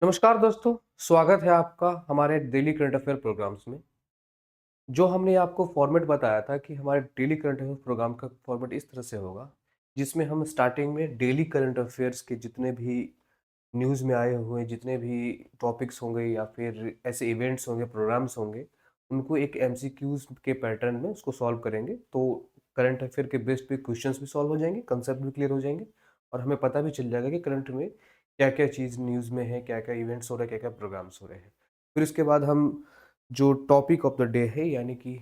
नमस्कार दोस्तों, स्वागत है आपका हमारे डेली करंट अफेयर प्रोग्राम्स में। जो हमने आपको फॉर्मेट बताया था कि हमारे डेली करंट अफेयर प्रोग्राम का फॉर्मेट इस तरह से होगा, जिसमें हम स्टार्टिंग में डेली करंट अफेयर्स के जितने भी न्यूज़ में आए हुए जितने भी टॉपिक्स होंगे या फिर ऐसे इवेंट्स होंगे, प्रोग्राम्स होंगे, उनको एक एमसीक्यूज़ के पैटर्न में उसको सॉल्व करेंगे। तो करंट अफेयर के बेस पे क्वेश्चंस भी सॉल्व हो जाएँगे, कंसेप्ट भी क्लियर हो जाएँगे और हमें पता भी चल जाएगा कि करंट में क्या-क्या चीज़ न्यूज़ में है, क्या-क्या इवेंट्स हो रहे हैं, क्या-क्या प्रोग्राम्स हो रहे हैं। फिर उसके बाद हम जो टॉपिक ऑफ द डे है यानी कि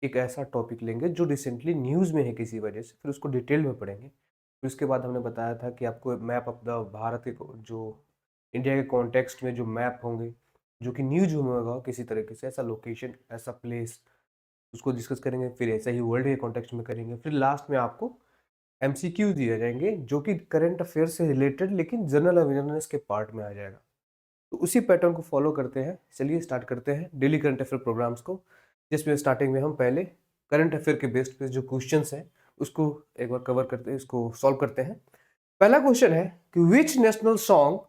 एक ऐसा टॉपिक लेंगे जो रिसेंटली न्यूज़ में है किसी वजह से, फिर उसको डिटेल में पढ़ेंगे। फिर उसके बाद हमने बताया था कि आपको मैप ऑफ द भारत के जो इंडिया के कॉन्टेक्स्ट में जो मैप होंगे, जो कि न्यूज़ में होगा किसी तरीके से, ऐसा लोकेशन, ऐसा प्लेस, उसको डिस्कस करेंगे। फिर ऐसा ही वर्ल्ड के कॉन्टेक्स्ट में करेंगे। फिर लास्ट में आपको एमसीक्यूज़ दिए जाएँगे, जो कि करंट अफेयर से रिलेटेड लेकिन जनरल अवेयरनेस के पार्ट में आ जाएगा। तो उसी पैटर्न को फॉलो करते हैं। चलिए स्टार्ट करते हैं डेली करंट अफेयर प्रोग्राम्स को, जिसमें स्टार्टिंग में हम पहले करंट अफेयर के बेस्ड पे जो क्वेश्चंस हैं, उसको एक बार कवर करते हैं, इसको सॉल्व करते हैं। पहला क्वेश्चन है कि which national song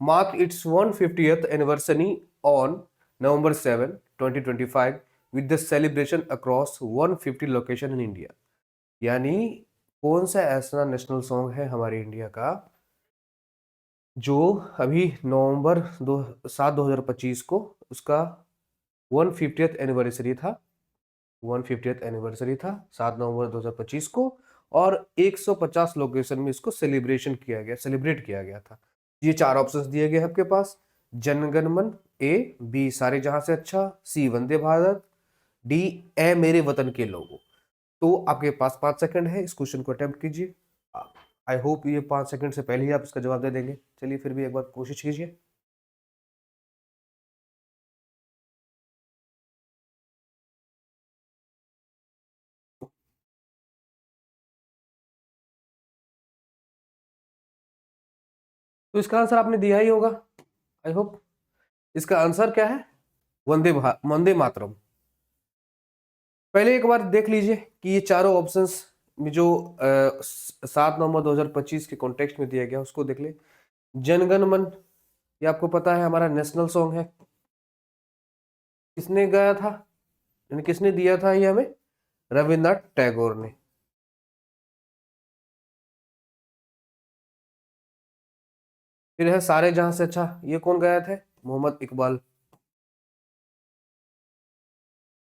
mark it's 150th anniversary on November 7, 2025 with the celebration across 150 location in India. यानी कौन सा ऐसा नेशनल सॉन्ग है हमारे इंडिया का जो अभी नवंबर 7 2025 को उसका 150th एनिवर्सरी था। 150th एनिवर्सरी था 7 नवंबर 2025 को और 150 लोकेशन में इसको सेलिब्रेट किया गया था। ये चार ऑप्शंस दिए गए हैं आपके पास। जनगण मन, ए बी सारे जहां से अच्छा, सी वंदे भारत, डी ए मेरे वतन के लोगों। तो आपके पास 5 सेकंड है, इस क्वेश्चन को अटेम्प्ट कीजिए। आई होप ये 5 सेकंड से पहले ही आप इसका जवाब दे देंगे। चलिए फिर भी एक बार कोशिश कीजिए। तो इसका आंसर आपने दिया ही होगा, आई होप। इसका आंसर क्या है? वंदे मातरम। पहले एक बार देख लीजिए कि ये चारों ऑप्शंस में जो 7 नवंबर 2025 के कॉन्टेक्स्ट में दिया गया उसको देख ले। जनगण मन, ये आपको पता है हमारा नेशनल सॉन्ग है। किसने गाया था, यानी किसने दिया था ये हमें? रविन्द्रनाथ टैगोर ने। फिर है सारे जहां से अच्छा, ये कौन गाया थे? मोहम्मद इकबाल।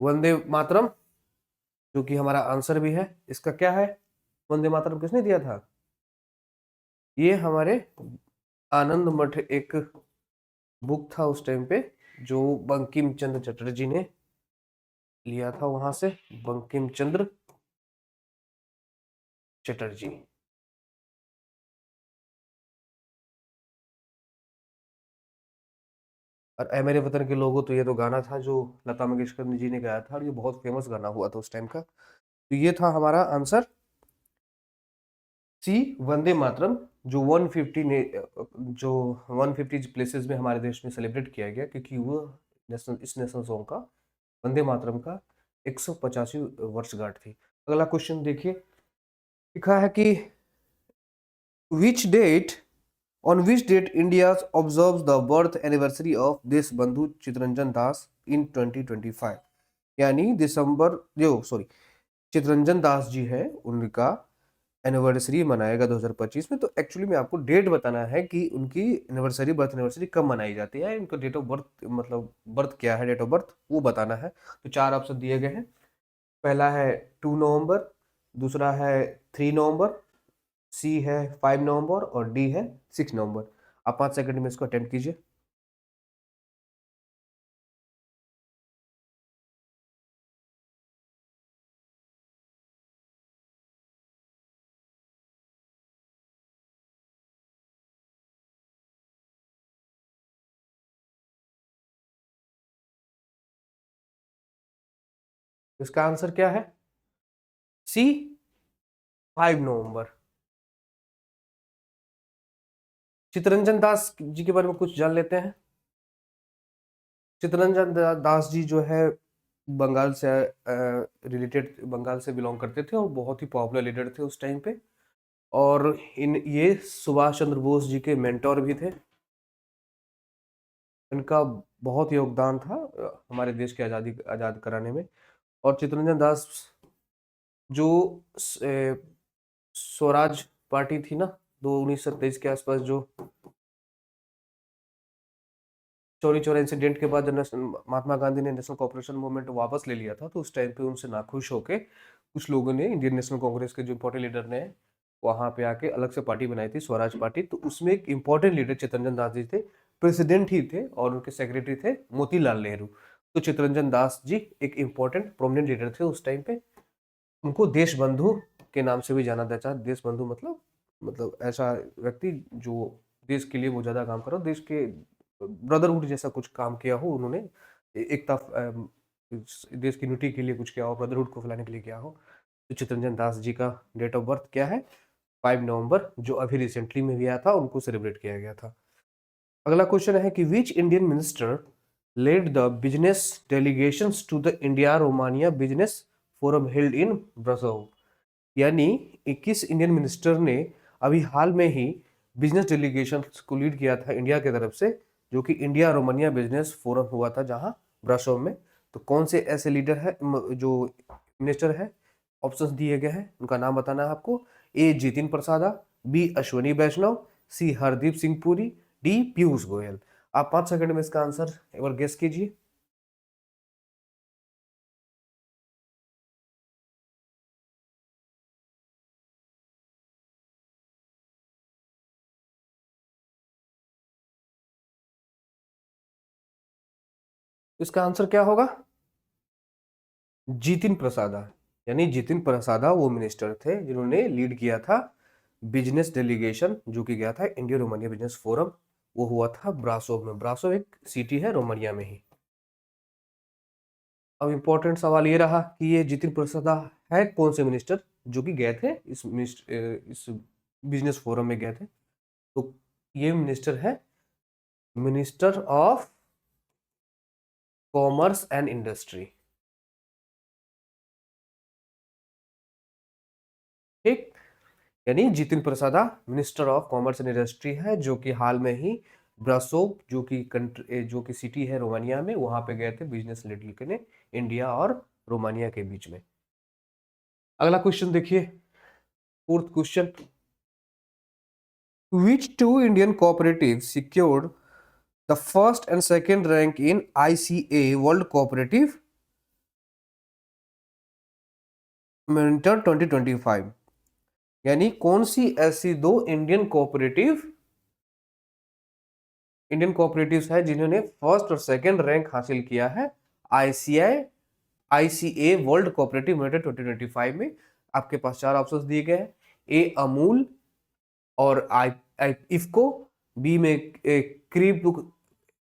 वंदे मातरम, जो कि हमारा आंसर भी है, इसका क्या है? वंदे मातरम किसने दिया था? ये हमारे आनंद मठ एक बुक था उस टाइम पे, जो बंकिम चंद्र चटर्जी ने लिया था वहां से। बंकिम चंद्र चटर्जी। और ऐ मेरे वतन के लोगों, तो ये तो गाना था जो लता मंगेशकर जी ने गाया था और ये बहुत फेमस गाना हुआ था उस टाइम का। तो ये था हमारा आंसर सी, वंदे मातरम। जो 150 ने जो 150 प्लेसेस में हमारे देश में सेलिब्रेट किया गया, क्योंकि वो इस नेशनल सॉन्ग का, वंदे मातरम का 150वीं वर्षगांठ थी। अगला क्वेश्चन देखिए, लिखा है कि which date on which date India observes the birth anniversary of Deshbandhu Chitranjan दास इन 2025। यानी दिसंबर जो सॉरी चितरंजन दास जी है, उनका एनिवर्सरी मनाएगा 2025 में। तो एक्चुअली में आपको डेट बताना है कि उनकी एनिवर्सरी, बर्थ एनिवर्सरी कब मनाई जाती है, उनका डेट ऑफ बर्थ, मतलब बर्थ क्या है, डेट ऑफ बर्थ वो बताना है। तो चार ऑप्शन दिए गए हैं। पहला है 2 नवंबर, दूसरा है 3 नवंबर, सी है 5 नवंबर और डी है 6 नवंबर। आप 5 सेकंड में इसको अटेम्प्ट कीजिए। इसका आंसर क्या है? सी, 5 नवंबर। चितरंजन दास जी के बारे में कुछ जान लेते हैं। चित्तरंजन दास जी जो है बंगाल से रिलेटेड, बंगाल से बिलोंग करते थे और बहुत ही पॉपुलर लीडर थे उस टाइम पे। और इन ये सुभाष चंद्र बोस जी के मेंटोर भी थे। इनका बहुत योगदान था हमारे देश की आज़ादी आज़ाद कराने में। और चित्तरंजन दास जो स्वराज पार्टी थी ना, 1927 के आसपास, जो चौरी चौरा इंसिडेंट के बाद महात्मा गांधी ने नेशनल कॉपरेशन मूवमेंट वापस ले लिया था, तो उस टाइम पे उनसे नाखुश होके कुछ लोगों ने, इंडियन नेशनल कांग्रेस के जो इंपॉर्टेंट लीडर ने वहां पे आके अलग से पार्टी बनाई थी, स्वराज पार्टी। तो उसमें एक इंपॉर्टेंट लीडर चित्तरंजन दास जी थे, प्रेसिडेंट ही थे, और उनके सेक्रेटरी थे मोतीलाल नेहरू। तो चित्तरंजन दास जी एक इंपॉर्टेंट प्रोमिनेंट लीडर थे उस टाइम पे। उनको देश बंधु के नाम से भी जाना जाता है। देश बंधु मतलब ऐसा व्यक्ति जो देश के लिए वो ज्यादा काम करो, देश के ब्रदरहुड जैसा कुछ काम किया हो उन्होंने, एकता, देश की यूनिटी के लिए कुछ किया हो, ब्रदरहुड को फैलाने के लिए किया हो। तो चित्तरंजन दास जी का डेट ऑफ बर्थ क्या है? 5 नवंबर, जो अभी रिसेंटली में भी आया था, उनको सेलिब्रेट किया गया था। अगला क्वेश्चन है कि which Indian minister led the business delegations to the India Romania business forum held in Brasov? यानी 21 इंडियन मिनिस्टर ने अभी हाल में ही बिजनेस डेलीगेशन को लीड किया था इंडिया की तरफ से, जो कि इंडिया रोमानिया बिजनेस फोरम हुआ था जहां ब्रसोव में। तो कौन से ऐसे लीडर है, जो मिनिस्टर है? ऑप्शंस दिए गए हैं, उनका नाम बताना है आपको। ए जितिन प्रसादा, बी अश्वनी वैष्णव, सी हरदीप सिंह पुरी, डी पीयूष गोयल। आप 5 सेकंड में इसका आंसर एक बार गेस कीजिए। इसका आंसर क्या होगा? जितिन प्रसादा। यानी जितिन प्रसादा वो मिनिस्टर थे जिन्होंने लीड किया था बिजनेस डेलीगेशन, जो कि गया था इंडिया रोमानिया बिजनेस फोरम। वो हुआ था ब्रासोव में। ब्रासोव एक सिटी है रोमानिया में ही। अब इम्पोर्टेंट सवाल ये रहा कि ये जितिन प्रसादा है कौन से मिनिस्टर जो कि गए थे इस बिजनेस फोरम में गए थे? तो ये मिनिस्टर है minister of commerce and industry. ठीक। यानी Jitin Prasada minister of commerce and industry है, जो कि हाल में ही ब्रासोव, जो कि सिटी है रोमानिया में, वहां पे गए थे बिजनेस लीड करने इंडिया और रोमानिया के बीच में। अगला क्वेश्चन देखिए, fourth question. Which two Indian cooperatives secured the first and second rank in ICA World Cooperative Monitor 2025? यानी कौन सी ऐसी दो इंडियन कोऑपरेटिव्स है जिन्होंने फर्स्ट और सेकंड रैंक हासिल किया है आईसीए वर्ल्ड कोऑपरेटिव मॉनिटर 2025 में? आपके पास 4 ऑप्शंस दिए गए हैं। ए अमूल और इफको, बी में क्रीब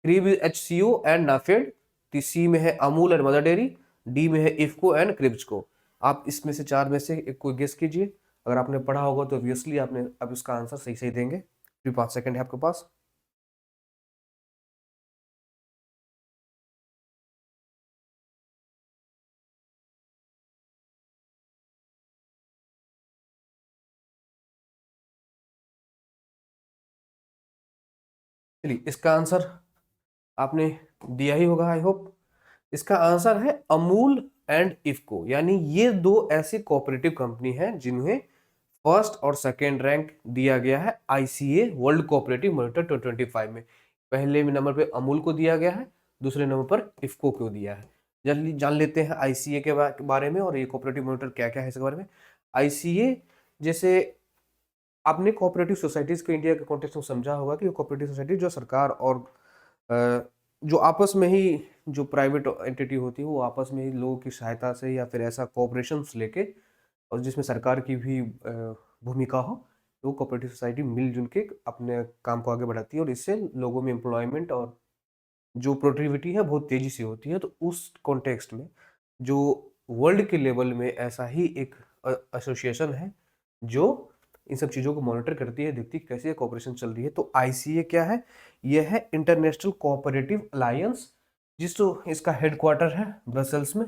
क्रीब एचसीओ एंड नाफेड, सी में है Amul and mother dairy, D में है इफको एंड क्रिब्सको। आप इसमें से 4 में से एक कोई गेस कीजिए। अगर आपने पढ़ा होगा तो ऑब्वियसली आपने अब इसका आंसर सही सही देंगे। फिर 5 सेकंड है आपके पास। चलिए, इसका आंसर आपने दिया ही होगा, आई होप। इसका आंसर है अमूल एंड इफको। यानी ये दो ऐसी कोऑपरेटिव कंपनी हैं जिन्हें फर्स्ट और सेकेंड रैंक दिया गया है आईसीए वर्ल्ड कोऑपरेटिव मॉनिटर 2025 में। पहले नंबर पे अमूल को दिया गया है, दूसरे नंबर पर इफको को दिया है। जल्दी जान लेते हैं आईसीए के बारे में, और ये कोऑपरेटिव मॉनिटर क्या क्या है इसके बारे में। आईसीए, जैसे आपने कोऑपरेटिव सोसाइटीज को इंडिया के कॉन्टेक्स्ट में समझा होगा कि कोऑपरेटिव सोसाइटी जो सरकार और जो आपस में ही, जो प्राइवेट एंटिटी होती है वो आपस में ही लोगों की सहायता से या फिर ऐसा कोऑपरेशन लेके, और जिसमें सरकार की भी भूमिका हो, तो कोऑपरेटिव सोसाइटी मिलजुल के अपने काम को आगे बढ़ाती है, और इससे लोगों में एम्प्लॉयमेंट और जो प्रोडक्टिविटी है बहुत तेजी से होती है। तो उस कॉन्टेक्स्ट में जो वर्ल्ड के लेवल में ऐसा ही एक एसोसिएशन है जो इन सब चीज़ों को मॉनिटर करती है, देखती है कैसे कोऑपरेशन चल रही है। तो आईसीए क्या है? यह है इंटरनेशनल कोऑपरेटिव अलायंस, इसका हेडक्वार्टर है ब्रसेल्स में।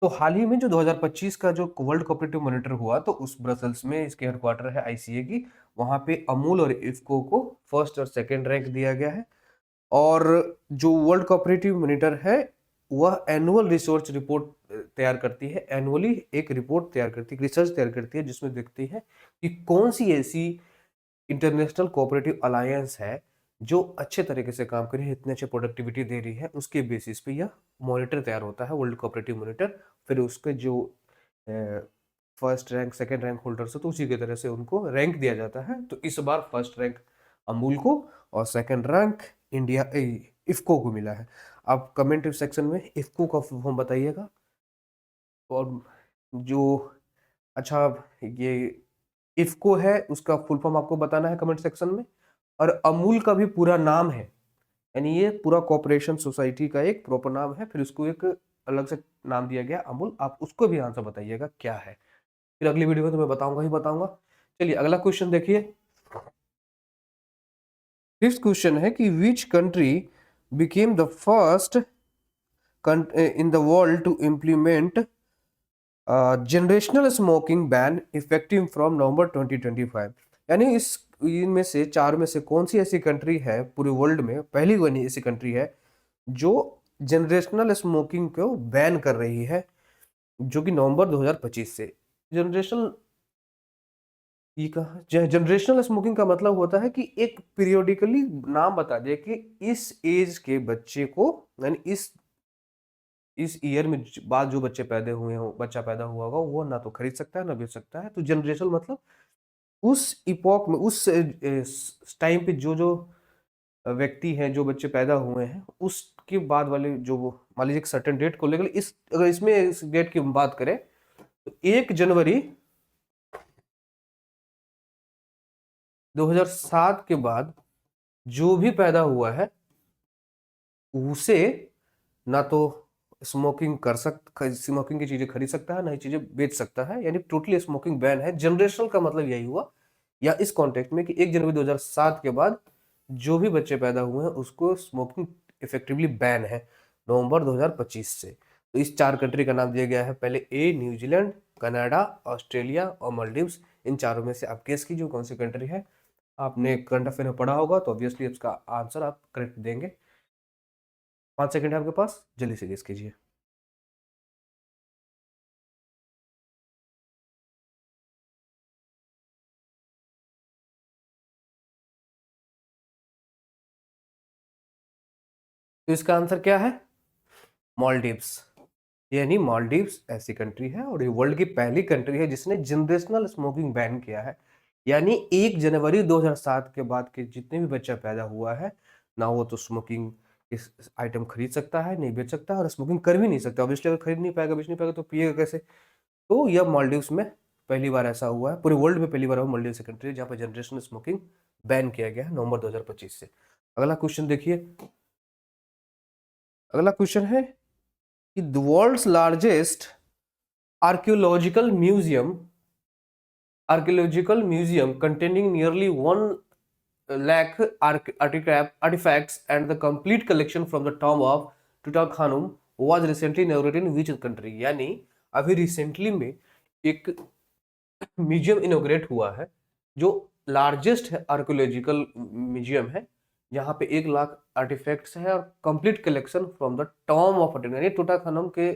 तो हाल ही में जो 2025 का जो वर्ल्ड कोऑपरेटिव मॉनिटर हुआ, तो उस ब्रसल्स में इसके हेडक्वार्टर है आईसीए की, वहां पे अमूल और इफ्को को फर्स्ट और सेकंड रैंक दिया गया है। और जो वर्ल्ड कोऑपरेटिव मॉनिटर है वह एनुअल रिसर्च रिपोर्ट तैयार करती है, एनुअली एक रिपोर्ट तैयार करती है, रिसर्च तैयार करती है, जिसमें देखती है कि कौन सी ऐसी इंटरनेशनल कोऑपरेटिव अलायंस है जो अच्छे तरीके से काम कर रही है, इतने अच्छे प्रोडक्टिविटी दे रही है। उसके बेसिस पे यह मॉनिटर तैयार होता है, वर्ल्ड कोऑपरेटिव मॉनिटर। फिर उसके जो first rank second rank holders है, तो उसी की तरह से उनको रैंक दिया जाता है। तो इस बार फर्स्ट रैंक अमूल को और सेकंड रैंक इंडिया इफ्को को मिला है। आप कमेंट सेक्शन में इफ्को का फॉर्म बताइएगा। और जो अच्छा ये इफ्को है उसका फुल फॉर्म आपको बताना है कमेंट सेक्शन में। और अमूल का भी पूरा नाम है, यानी ये पूरा कॉपरेशन सोसाइटी का एक प्रॉपर नाम है, फिर उसको एक अलग से नाम दिया गया अमूल। आप उसको भी आंसर बताइएगा क्या है, फिर अगली वीडियो में तो मैं बताऊंगा ही बताऊंगा। चलिए अगला क्वेश्चन देखिए। फिफ्थ क्वेश्चन है कि which country became the first in the world to implement generational smoking ban effective from November 2025। यानी इस इनमें से चार में से कौन सी ऐसी कंट्री है पूरे वर्ल्ड में, पहली कोई ऐसी कंट्री है जो जनरेशनल स्मोकिंग को बैन कर रही है, जो कि नवंबर 2025 से। जनरेशनल ये कहा जनरेशनल स्मोकिंग का मतलब होता है कि एक पीरियोडिकली नाम बता दिया कि इस एज के बच्चे को, यानी इस ईयर में बाद जो बच्चे पैदा हुए हो, बच्चा पैदा हुआ होगा, वो ना तो खरीद सकता है ना बेच सकता है। तो जनरेशन मतलब उस इपॉक में, उस टाइम पे जो जो व्यक्ति हैं, जो बच्चे पैदा हुए हैं, उसके बाद वाले जो मान लीजिए एक सर्टेन डेट को लेकर, इस अगर इसमें इस डेट की बात करें तो 1 जनवरी 2007 के बाद जो भी पैदा हुआ है उसे ना तो स्मोकिंग की चीजें खरीद सकता है, ना ही चीजें बेच सकता है, यानी टोटली स्मोकिंग बैन है। जनरेशनल का मतलब यही हुआ, या इस कॉन्टेक्स्ट में कि 1 जनवरी 2007 के बाद जो भी बच्चे पैदा हुए हैं उसको स्मोकिंग इफेक्टिवली बैन है नवंबर 2025 से। तो इस चार कंट्री का नाम दिया गया है, पहले ए न्यूजीलैंड, कनाडा, ऑस्ट्रेलिया और मालदीव्स। इन चारों में से आप गेस कीजिए कौन सी कंट्री है। आपने करंट अफेयर में पढ़ा होगा तो ऑब्वियसली इसका आंसर आप करेक्ट देंगे। 5 सेकंड है आपके पास, जल्दी से गेस कीजिए। तो इसका आंसर क्या है? मालदीव्स। यानी मालदीव्स ऐसी कंट्री है और ये वर्ल्ड की पहली कंट्री है जिसने जनरेशनल स्मोकिंग बैन किया है। यानी 1 जनवरी 2007 के बाद के जितने भी बच्चा पैदा हुआ है, ना वो तो स्मोकिंग इस आइटम खरीद सकता है, नहीं बेच सकता, और स्मोकिंग कर भी नहीं सकता। ऑब्वियसली अगर खरीद नहीं पाएगा, बेच नहीं पाएगा, तो पिएगा कैसे? तो यह मालदीव्स में पहली बार ऐसा हुआ है, पूरे वर्ल्ड में पहली बार हुआ मालदीव से कंट्री जहाँ पर जनरेशनल स्मोकिंग बैन किया गया है नवंबर 2025 से। अगला क्वेश्चन देखिए। अगला क्वेश्चन है कि the world's largest archaeological museum archaeological museum containing nearly 1 lakh artifacts and the complete collection from the tomb of Tutankhamun was recently inaugurated in which country। यानी अभी रिसेंटली में एक म्यूजियम इनोग्रेट हुआ है जो लार्जेस्ट आर्कियोलॉजिकल म्यूजियम है, जहाँ पे 1 लाख आर्टिफैक्ट्स है और complete collection from the tomb of Tutankhamun, यानी टुटानखामुन के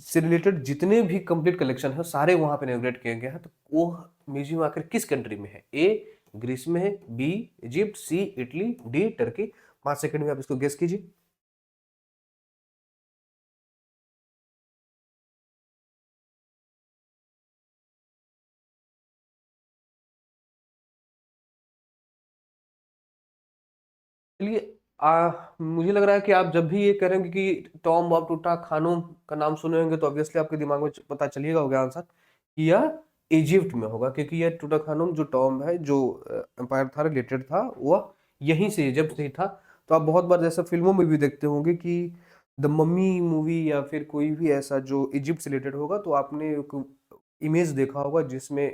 से रिलेटेड जितने भी कंप्लीट कलेक्शन है सारे वहां पे इनॉग्रेट किए गए हैं। तो वो म्यूजियम आखिर किस कंट्री में है? ए ग्रीस में है, बी इजिप्ट, सी इटली, डी टर्की। 5 सेकंड में आप इसको गेस कीजिए। चलिए मुझे लग रहा है कि आप जब भी ये करेंगे कि टॉम ऑफ टूटा खानों का नाम सुने होंगे तो ऑब्वियसली आपके दिमाग में पता चलिएगा होगा आंसर कि यह इजिप्ट में होगा, क्योंकि यह टूटा खानों जो टॉम है, जो एम्पायर था रिलेटेड था, वह यहीं से इजिप्ट से ही था। तो आप बहुत बार जैसा फिल्मों में भी देखते होंगे कि द मम्मी मूवी या फिर कोई भी ऐसा जो इजिप्ट से रिलेटेड होगा, तो आपने एक इमेज देखा होगा जिसमें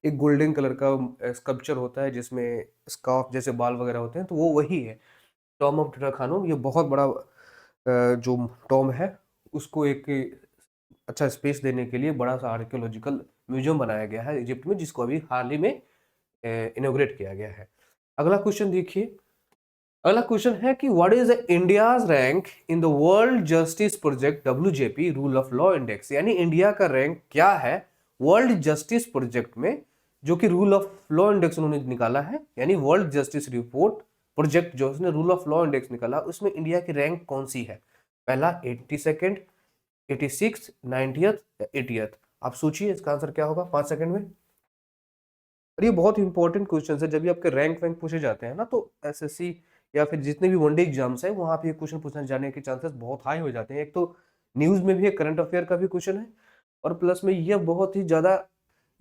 एक गोल्डन कलर का स्कल्पचर होता है जिसमें स्कार्फ जैसे बाल वगैरह होते हैं, तो वो वही है टॉम ऑफ टुटानखामुन। ये बहुत बड़ा जो टॉम है उसको एक अच्छा स्पेस देने के लिए बड़ा सा आर्कियोलॉजिकल म्यूजियम बनाया गया है इजिप्ट में, जिसको अभी हाल ही में इनोग्रेट किया गया है। अगला क्वेश्चन देखिए, अगला क्वेश्चन है कि what is India's rank in the world justice project WJP rule of law index, यानी इंडिया का रैंक क्या है वर्ल्ड जस्टिस प्रोजेक्ट में, जो कि रूल ऑफ लॉ इंडेक्स उन्होंने निकाला है, यानी वर्ल्ड जस्टिस रिपोर्ट प्रोजेक्ट जो उसने रूल ऑफ लॉ इंडेक्स निकाला, उसमें इंडिया की रैंक कौन सी है? पहला 82nd, 86, 90th या 80th? आप सोचिए इसका आंसर क्या होगा 5 सेकंड में। और ये बहुत इंपॉर्टेंट क्वेश्चन है, जब भी आपके रैंक वैंक पूछे जाते हैं ना, तो एसएससी या फिर जितने भी वनडे एग्जाम्स है वहां पे ये क्वेश्चन पूछने जाने के चांसेस बहुत हाई हो जाते हैं। एक तो न्यूज में भी एक करंट अफेयर का भी क्वेश्चन है, और प्लस में ये बहुत ही ज्यादा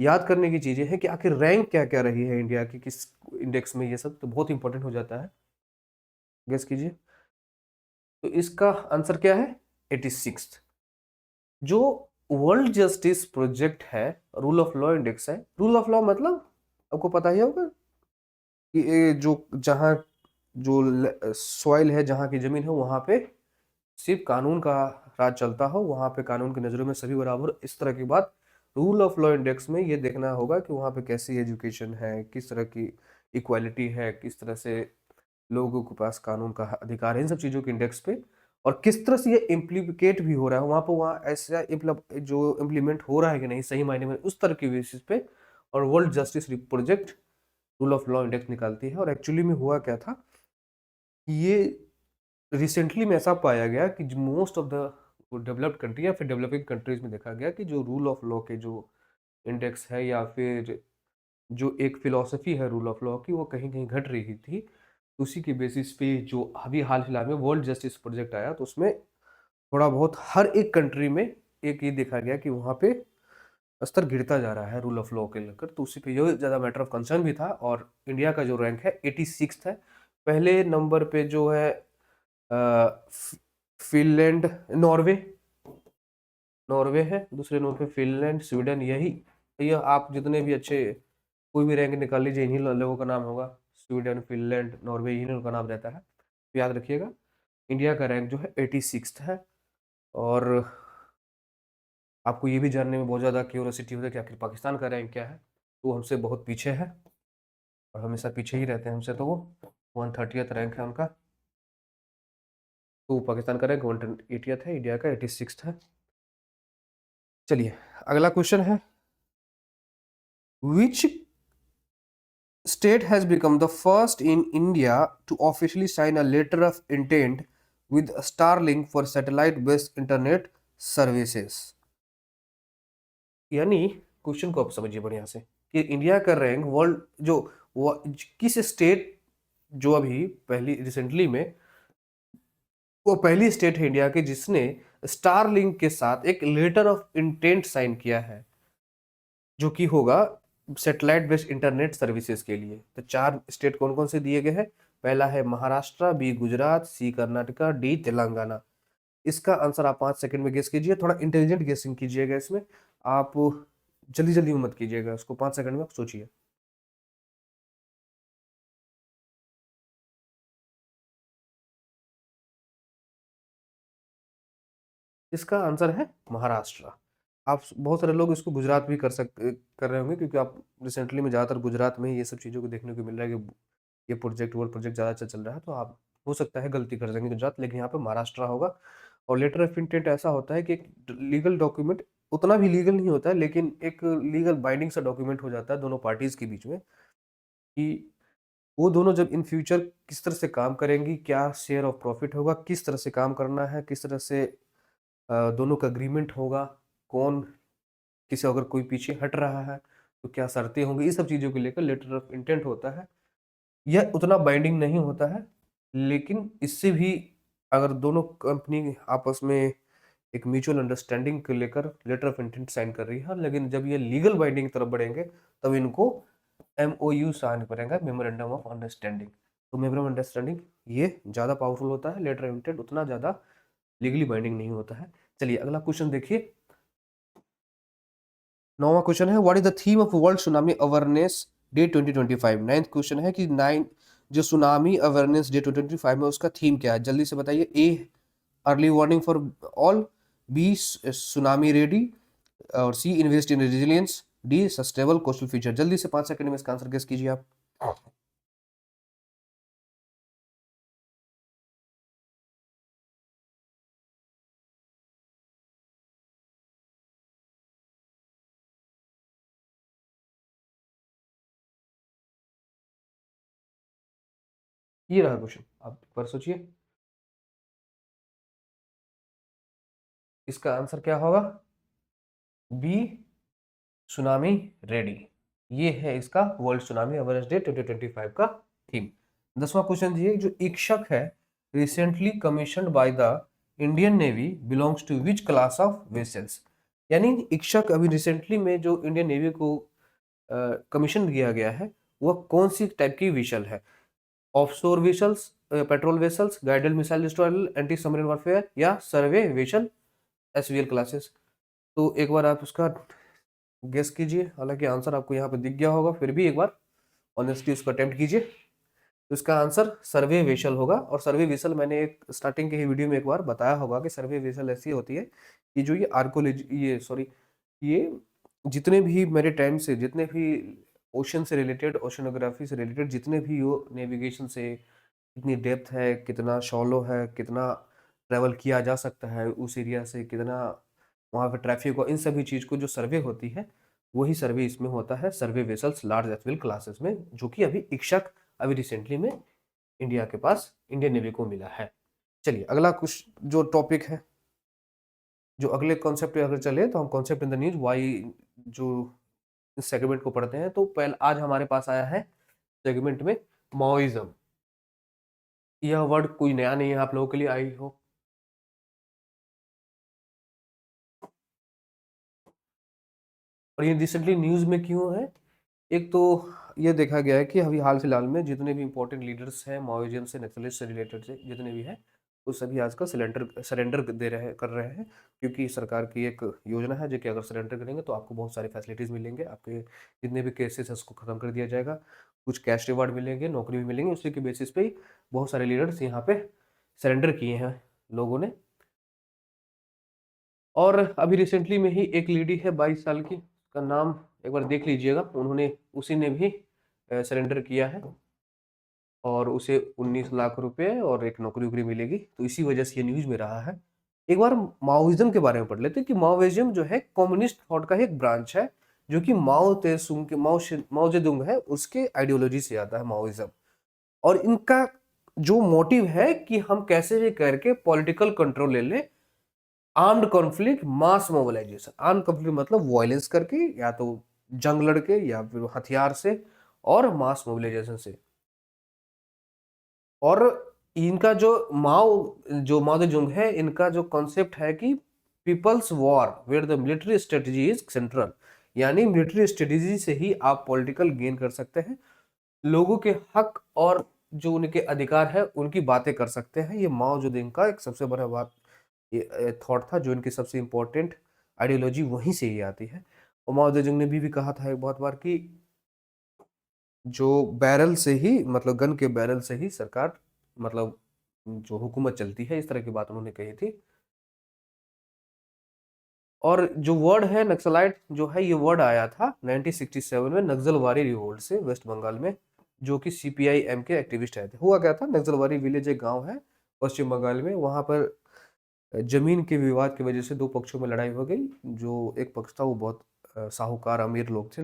याद करने की चीजें हैं कि आखिर रैंक क्या क्या रही है इंडिया की किस इंडेक्स में, ये सब तो बहुत इंपॉर्टेंट हो जाता है। गेस कीजिए, तो इसका आंसर क्या है? 86। जो वर्ल्ड जस्टिस प्रोजेक्ट है, रूल ऑफ लॉ इंडेक्स है, रूल ऑफ लॉ मतलब आपको पता ही होगा कि ये जो जहाँ जो सॉइल है, जहाँ की जमीन है, वहां पे सिर्फ कानून का राज चलता हो, वहां पे कानून की नजरों में सभी बराबर, इस तरह की बात। रूल ऑफ लॉ इंडेक्स में ये देखना होगा कि वहां पे कैसी एजुकेशन है, किस तरह की इक्वालिटी है, किस तरह से लोगों के पास कानून का अधिकार है, इन सब चीजों के इंडेक्स पे, और किस तरह से ये इम्प्लीकेट भी हो रहा है वहां पर, वहाँ ऐसा जो इम्प्लीमेंट हो रहा है कि नहीं सही मायने में, उस तरह की बेसिस पे। और world justice project rule of law index निकालती है। और एक्चुअली में हुआ क्या था, ये रिसेंटली में ऐसा पाया गया कि most of the developed country या फिर डेवलपिंग कंट्रीज में देखा गया कि जो रूल ऑफ लॉ के जो इंडेक्स है, या फिर जो एक फिलॉसफी है रूल ऑफ लॉ की, वो कहीं कहीं घट रही थी। उसी के बेसिस पे जो अभी हाल फिलहाल में वर्ल्ड जस्टिस प्रोजेक्ट आया, तो उसमें थोड़ा बहुत हर एक कंट्री में एक ये देखा गया कि वहाँ पे स्तर गिरता जा रहा है रूल ऑफ लॉ के लेकर, तो उसी पे ये ज़्यादा मैटर ऑफ कंसर्न भी था। और इंडिया का जो रैंक है 86 है। पहले नंबर पे जो है फिनलैंड, नॉर्वे, नॉर्वे है। दूसरे नंबर पे फिनलैंड, स्वीडन, यही ये आप जितने भी अच्छे कोई भी रैंक निकाल लीजिए, इन्हीं लोगों का नाम होगा। स्वीडन, फिनलैंड, नॉर्वे, इन्हीं लोगों का नाम रहता है, तो याद रखिएगा। इंडिया का रैंक जो है 86 है। और आपको ये भी जानने में बहुत ज़्यादा क्यूरियोसिटी होता है कि आखिर पाकिस्तान का रैंक क्या है, तो हमसे बहुत पीछे है, और हमेशा पीछे ही रहते हैं हमसे, तो वो 130th रैंक है उनका। तो पाकिस्तान का रैंक 180th है, इंडिया का 86 है। चलिए अगला क्वेश्चन है, विच state has become the first in India to officially sign a letter of intent with Starlink for satellite-based internet services? यानी क्वेश्चन को आप समझिए बढ़िया से कि इंडिया का रैंक वर्ल्ड किस स्टेट, जो अभी पहली रिसेंटली में वो पहली स्टेट है इंडिया की जिसने स्टारलिंक के साथ एक लेटर ऑफ इंटेंट साइन किया है, जो कि होगा सैटेलाइट बेस्ड इंटरनेट सर्विसेज के लिए। तो 4 स्टेट कौन कौन से दिए गए हैं? पहला है महाराष्ट्र, बी गुजरात, सी कर्नाटका, डी तेलंगाना। इसका आंसर आप 5 सेकंड में गेस कीजिए, थोड़ा इंटेलिजेंट गेसिंग कीजिएगा इसमें, आप जल्दी जल्दी में मत कीजिएगा, उसको 5 सेकंड में आप सोचिए। इसका आंसर है महाराष्ट्र। आप बहुत सारे लोग इसको गुजरात भी कर रहे होंगे, क्योंकि आप रिसेंटली में ज़्यादातर गुजरात में ही ये सब चीज़ों को देखने को मिल रहा है कि ये प्रोजेक्ट वो प्रोजेक्ट ज़्यादा चल रहा है, तो आप हो सकता है गलती कर देंगे गुजरात, लेकिन यहाँ पे महाराष्ट्र होगा। और लेटर ऑफ इंटेंट ऐसा होता है कि एक लीगल डॉक्यूमेंट, उतना भी लीगल नहीं होता है, लेकिन एक लीगल बाइंडिंग सा डॉक्यूमेंट हो जाता है दोनों पार्टीज के बीच में, कि वो दोनों जब इन फ्यूचर किस तरह से काम करेंगी, क्या शेयर ऑफ प्रॉफिट होगा, किस तरह से काम करना है, किस तरह से दोनों का अग्रीमेंट होगा, कौन किसी अगर कोई पीछे हट रहा है तो क्या शर्तें होंगी, ये सब चीज़ों को लेकर लेटर ऑफ इंटेंट होता है। यह उतना बाइंडिंग नहीं होता है, लेकिन इससे भी अगर दोनों कंपनी आपस में एक म्यूचुअल अंडरस्टैंडिंग को लेकर लेटर ऑफ इंटेंट साइन कर रही है, लेकिन जब ये लीगल बाइंडिंग की तरफ बढ़ेंगे तब इनको MOU साइन करेंगे, मेमोरेंडम ऑफ अंडरस्टैंडिंग। तो मेमोरेंडम अंडरस्टैंडिंग ये ज़्यादा पावरफुल होता है, लेटर ऑफ इंटेंट उतना ज़्यादा लीगली बाइंडिंग नहीं होता है। चलिए अगला क्वेश्चन देखिए, 9वां क्वेश्चन है, what is the theme of world tsunami awareness day 2025? 9th question है कि 9 जो सुनामी अवेयरनेस डे 2025 में उसका थीम क्या है, जल्दी से बताइए। A early warning for all, B tsunami ready, और C invest in resilience, D sustainable coastal future. जल्दी से 5 सेकंड में इसका आंसर गेस कीजिए आप। ये रहा क्वेश्चन, आप एक बार सोचिए इसका आंसर क्या होगा। बी सुनामी रेडी, ये है इसका वर्ल्ड सुनामी अवेयरनेस डे 2025 का थीम। 10वां क्वेश्चन ये, जो इक्शक है recently commissioned by the Indian Navy belongs to which class of vessels. यानी इक्शक अभी रिसेंटली में जो इंडियन नेवी को कमीशन किया गया है वह कौन सी टाइप की विशल है। Offshore vessels, patrol vessels, guided missile destroyer, anti submarine warfare, या सर्वे वेसल एसवीएल क्लासेस। तो एक बार आप उसका गेस कीजिए, हालांकि आंसर आपको यहाँ पे दिख गया होगा, फिर भी एक बार ऑनेस्टली उसको अटेम्प्ट कीजिए। तो इसका आंसर सर्वे वेसल होगा। और सर्वे वेसल मैंने एक स्टार्टिंग के ही वीडियो में एक बार बताया होगा कि सर्वे वेसल ऐसी होती है कि जो ये आर्कोलॉजी, ये सॉरी, ये जितने भी मेरे टाइम से जितने भी ओशन से रिलेटेड, ओशनोग्राफी से रिलेटेड जितने भी वो नेविगेशन से कितनी डेप्थ है, कितना शॉलो है, कितना ट्रैवल किया जा सकता है उस एरिया से, कितना वहाँ पे ट्रैफिक हो, इन सभी चीज़ को जो सर्वे होती है वही सर्वे इसमें होता है, सर्वे वेसल्स लार्ज एसवीएल क्लासेस में, जो कि अभी इक्शक अभी रिसेंटली में इंडिया के पास इंडियन नेवी को मिला है। चलिए अगला कुछ जो टॉपिक है, जो अगले कॉन्सेप्ट पे अगर चले तो हम concept in the news why जो इस सेगमेंट को पढ़ते हैं। तो पहले आज हमारे पास आया है सेगमेंट में माओइज्म। यह वर्ड कोई नया नहीं है आप लोगों के लिए, आई हो। और ये रिसेंटली न्यूज में क्यों है, एक तो ये देखा गया है कि अभी हाल फिलहाल में जितने भी इंपॉर्टेंट लीडर्स हैं माओइज्म से, नक्सलिस्ट से रिलेटेड से जितने भी हैं, वो सभी आजकल सरेंडर दे रहे कर रहे हैं, क्योंकि सरकार की एक योजना है जो कि अगर सरेंडर करेंगे तो आपको बहुत सारी फैसिलिटीज़ मिलेंगे, आपके जितने भी केसेस है उसको खत्म कर दिया जाएगा, कुछ कैश रिवार्ड मिलेंगे, नौकरी भी मिलेंगे। उसी के बेसिस पे ही बहुत सारे लीडर्स यहाँ पे सरेंडर किए हैं लोगों ने। और अभी रिसेंटली में ही एक लेडी है 22 साल की, का नाम एक बार देख लीजिएगा, उन्होंने उसी ने भी सरेंडर किया है और उसे 19 लाख रुपए और एक नौकरी वोकरी मिलेगी। तो इसी वजह से ये न्यूज में रहा है। एक बार माओइज्म के बारे में पढ़ लेते हैं कि माओइज्म जो है कम्युनिस्ट थॉट का ही एक ब्रांच है, जो कि माओ तेसुंग के माओ जेदुंग है उसके आइडियोलॉजी से आता है माओइज्म। और इनका जो मोटिव है कि हम कैसे भी करके पॉलिटिकल कंट्रोल ले ले, आर्म्ड कॉन्फ्लिक्ट, मास मोबिलाइजेशन। आर्म्ड कॉन्फ्लिक्ट मतलब वायलेंस करके, या तो जंग लड़के, या फिर हथियार से, और मास मोबिलाइजेशन से। और इनका जो माओ जेडुंग है, इनका जो कॉन्सेप्ट है कि people's war where the military strategy is central, यानी मिलिट्री स्ट्रेटजी से ही आप पॉलिटिकल गेन कर सकते हैं, लोगों के हक और जो उनके अधिकार है उनकी बातें कर सकते हैं। ये माओ जेडुंग का एक सबसे बड़ा बात ये थॉट था, जो इनकी सबसे इंपॉर्टेंट आइडियोलॉजी वहीं से ही आती है। और माओ जेडुंग ने भी कहा था एक बहुत बार कि जो बैरल से ही, मतलब गन के बैरल से ही सरकार, मतलब जो हुकूमत चलती है, इस तरह की बात उन्होंने कही थी। और जो वर्ड है नक्सलाइट जो है, ये वर्ड आया था 1967 में नक्सलवारी रिवोल्ट से वेस्ट बंगाल में, जो कि सीपीआई-एम के एक्टिविस्ट आए थे। हुआ क्या था, नक्सलवारी विलेज एक गांव है पश्चिम बंगाल में, वहां पर जमीन के विवाद की वजह से दो पक्षों में लड़ाई हो गई। जो एक पक्ष था वो बहुत साहूकार अमीर लोग थे,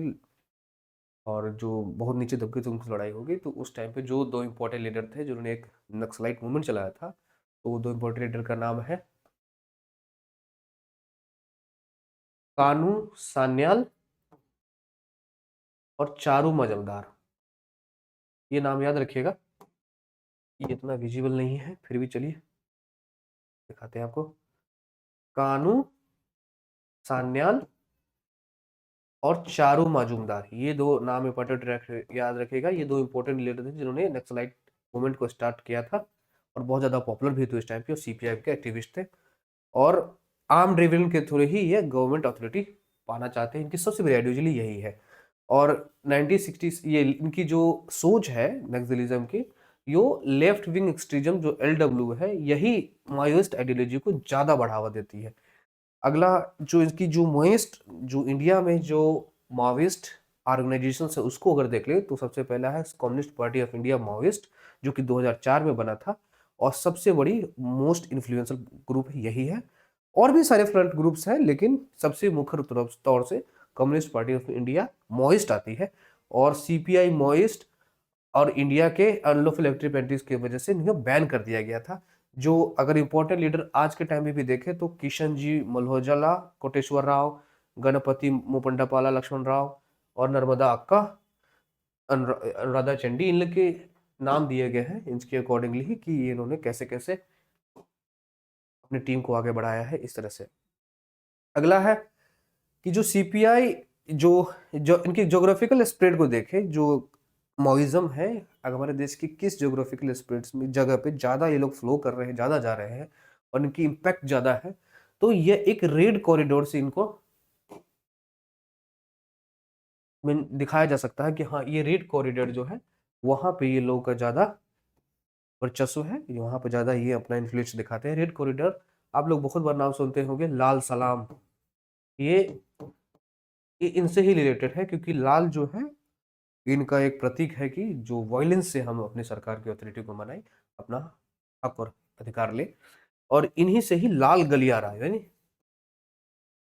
और जो बहुत नीचे दबके थे उनकी लड़ाई हो गई। तो उस टाइम पे जो दो इम्पोर्टेंट लीडर थे जिन्होंने एक नक्सलाइट मूवमेंट चलाया था, तो वो दो इम्पोर्टेंट लीडर का नाम है कानू सान्याल और चारू मजमदार। ये नाम याद रखिएगा, ये इतना विजिबल नहीं है, फिर भी चलिए दिखाते हैं आपको। कानू सान्याल और चारू मजूमदार, ये दो नाम इंपॉर्टेंट याद रखिएगा। ये दो इंपॉर्टेंट लीडर थे जिन्होंने नक्सलाइट मूवमेंट को स्टार्ट किया था, और बहुत ज़्यादा पॉपुलर भी थे उस टाइम पे, और सीपीआई के एक्टिविस्ट थे। और आर्म ड्रिवन के थ्रू ही ये गवर्नमेंट अथॉरिटी पाना चाहते हैं, इनकी सबसे बड़ी आइडियोलॉजी यही है। और 1960 ये इनकी जो सोच है नक्सलिज्म की, यो लेफ्ट विंग एक्सट्रीज्म जो एलडब्ल्यू है, यही माओइस्ट आइडियोलॉजी को ज़्यादा बढ़ावा देती है। अगला जो इसकी जो मोएस्ट जो इंडिया में जो माओइस्ट ऑर्गेनाइजेशन है उसको अगर देख ले तो सबसे पहला है communist party of India Maoist, जो कि 2004 में बना था और सबसे बड़ी मोस्ट इन्फ्लुएंशियल ग्रुप यही है। और भी सारे फ्रंट ग्रुप्स हैं लेकिन सबसे मुख्य तौर से communist party of India Maoist आती है। और सीपीआई माओइस्ट और इंडिया के अनलॉफुल एक्टिव प्रैक्टिस की वजह से इन्हें बैन कर दिया गया था। जो अगर इंपॉर्टेंट लीडर आज के टाइम में भी देखें तो किशन जी मल्होत्रा, कोटेश्वर राव, गणपति मुपंडापाला लक्ष्मण राव और नर्मदा अक्का, अनुराधा चंडी, इनके नाम दिए गए हैं इनके अकॉर्डिंगली ही कि इन्होंने कैसे कैसे अपनी टीम को आगे बढ़ाया है इस तरह से। अगला है कि जो सीपीआई जो जो इनकी ज्योग्राफिकल स्प्रेड को देखें, जो माओइज्म है अगर हमारे देश की किस ज्योग्राफिकल स्प्रेड्स में जगह पे ज़्यादा ये लोग फ्लो कर रहे हैं, ज़्यादा जा रहे हैं और इनकी इम्पैक्ट ज़्यादा है, तो ये एक रेड कॉरिडोर से इनको में दिखाया जा सकता है कि हाँ ये रेड कॉरिडोर जो है वहाँ पे ये लोगों का ज़्यादा वर्चस्व है, वहाँ पे ज़्यादा ये अपना इन्फ्लुएंस दिखाते हैं। रेड कॉरिडोर आप लोग बहुत बार नाम सुनते होंगे, लाल सलाम, ये ये इनसे ही रिलेटेड है क्योंकि लाल जो है इनका एक प्रतीक है कि जो वायलेंस से हम अपनी सरकार की अथॉरिटी को मनाए, अपना हक और अधिकार ले। और इन्हीं से ही लाल गलियारा यानी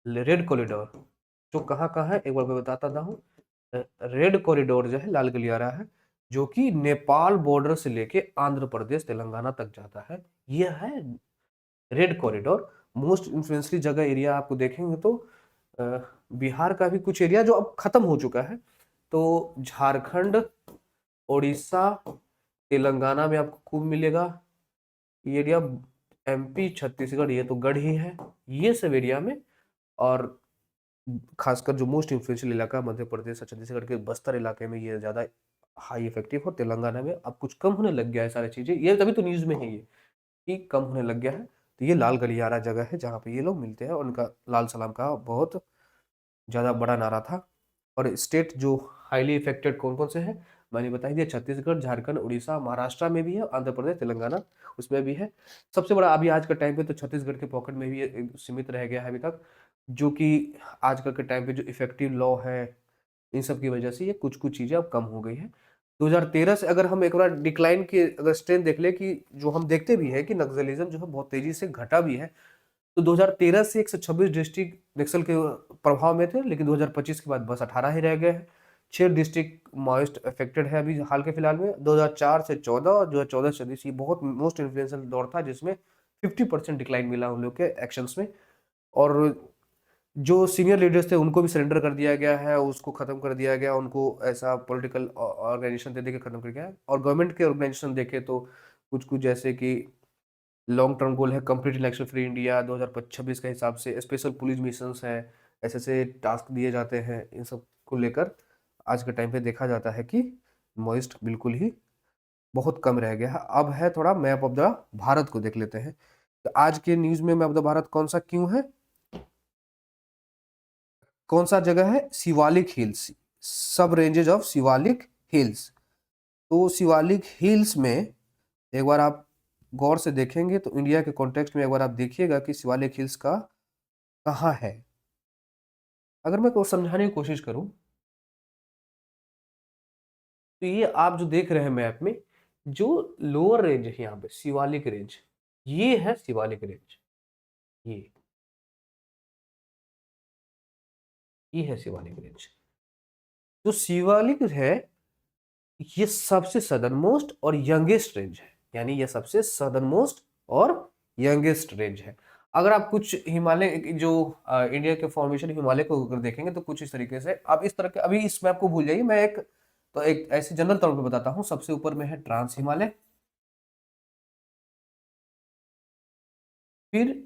रेड कॉरिडोर जो कहाँ है एक बार मैं बताता हूँ। रेड कॉरिडोर जो है लाल गलियारा है जो कि नेपाल बॉर्डर से लेके आंध्र प्रदेश तेलंगाना तक जाता है। यह है रेड कॉरिडोर। मोस्ट इन्फ्लुएंसली जगह एरिया आपको देखेंगे तो बिहार का भी कुछ एरिया जो अब खत्म हो चुका है, तो झारखंड, उड़ीसा, तेलंगाना में आपको खूब मिलेगा ये एरिया। एमपी, छत्तीसगढ़ ये तो गढ़ ही है ये सब एरिया में। और खासकर जो मोस्ट इन्फ्लुएंशियल इलाका मध्य प्रदेश और छत्तीसगढ़ के बस्तर इलाके में ये ज़्यादा हाई इफेक्टिव हो। तेलंगाना में अब कुछ कम होने लग गया है सारी चीज़ें, ये तभी तो न्यूज़ में है ये कि कम होने लग गया है। तो ये लाल गलियारा जगह है जहाँ पे ये लोग मिलते हैं और उनका लाल सलाम का बहुत ज़्यादा बड़ा नारा था। और स्टेट जो हाईली इफेक्टेड कौन कौन से हैं मैंने बता ही दिया, छत्तीसगढ़, झारखंड, उड़ीसा, महाराष्ट्र में भी है, आंध्र प्रदेश, तेलंगाना उसमें भी है। सबसे बड़ा अभी आज के टाइम पे तो छत्तीसगढ़ के पॉकेट में भी ये सीमित रह गया है अभी तक, जो कि आजकल के टाइम पे जो इफेक्टिव लॉ है इन सब की वजह से ये कुछ कुछ चीज़ें अब कम हो गई है। 2013 से अगर हम एक बार डिक्लाइन की अगर स्ट्रेंथ देख ले कि जो हम देखते भी है कि नक्सलिज्म जो है बहुत तेजी से घटा भी है, तो 2013 से 126 डिस्ट्रिक्ट नक्सल के प्रभाव में थे लेकिन 2025 के बाद बस 18 ही रह गए हैं। 6 डिस्ट्रिक्ट माओइस्ट अफेक्टेड है अभी हाल के फिलहाल में। 2004 से 14 और 2014 से 20 ये बहुत मोस्ट इन्फ्लुएंशियल दौर था जिसमें 50% डिक्लाइन मिला उन लोग के एक्शंस में। और जो सीनियर लीडर्स थे उनको भी सरेंडर कर दिया गया है, उसको खत्म कर दिया गया, उनको ऐसा पॉलिटिकल ऑर्गेनाइजेशन दे के खत्म कर दिया है। और गवर्नमेंट के ऑर्गेनाइजेशन देखे तो कुछ कुछ जैसे कि लॉन्ग टर्म गोल है कंप्लीट इलेक्शन फ्री इंडिया 2026 के हिसाब से, स्पेशल पुलिस मिशंस है, ऐसे ऐसे टास्क दिए जाते हैं। इन सब को लेकर आज के टाइम पे देखा जाता है कि मॉइस्ट बिल्कुल ही बहुत कम रह गया है। अब है थोड़ा मैप ऑफ द भारत को देख लेते हैं। तो आज के न्यूज में मैप ऑफ द भारत कौन सा क्यों है, कौन सा जगह है, शिवालिक हिल्स, सब रेंजेज ऑफ शिवालिक हिल्स। तो शिवालिक हिल्स में एक बार आप गौर से देखेंगे तो इंडिया के कॉन्टेक्स्ट में एक बार आप देखिएगा कि शिवालिक हिल्स का कहाँ है। अगर मैं को समझाने की कोशिश करूं तो ये आप जो देख रहे हैं मैप में, जो लोअर रेंज है यहाँ पे शिवालिक रेंज, ये है शिवालिक रेंज, ये है शिवालिक रेंज। जो शिवालिक है ये सबसे सदर्न मोस्ट और यंगेस्ट रेंज है, यानी ये सबसे सदर्न मोस्ट और यंगेस्ट रेंज है। अगर आप कुछ हिमालय जो इंडिया के फॉर्मेशन हिमालय को अगर देखेंगे तो कुछ इस तरीके से आप इस तरह के, अभी इस मैप को भूल जाइए, मैं एक तो एक ऐसे जनरल तौर पे बताता हूँ। सबसे ऊपर में है ट्रांस हिमालय, फिर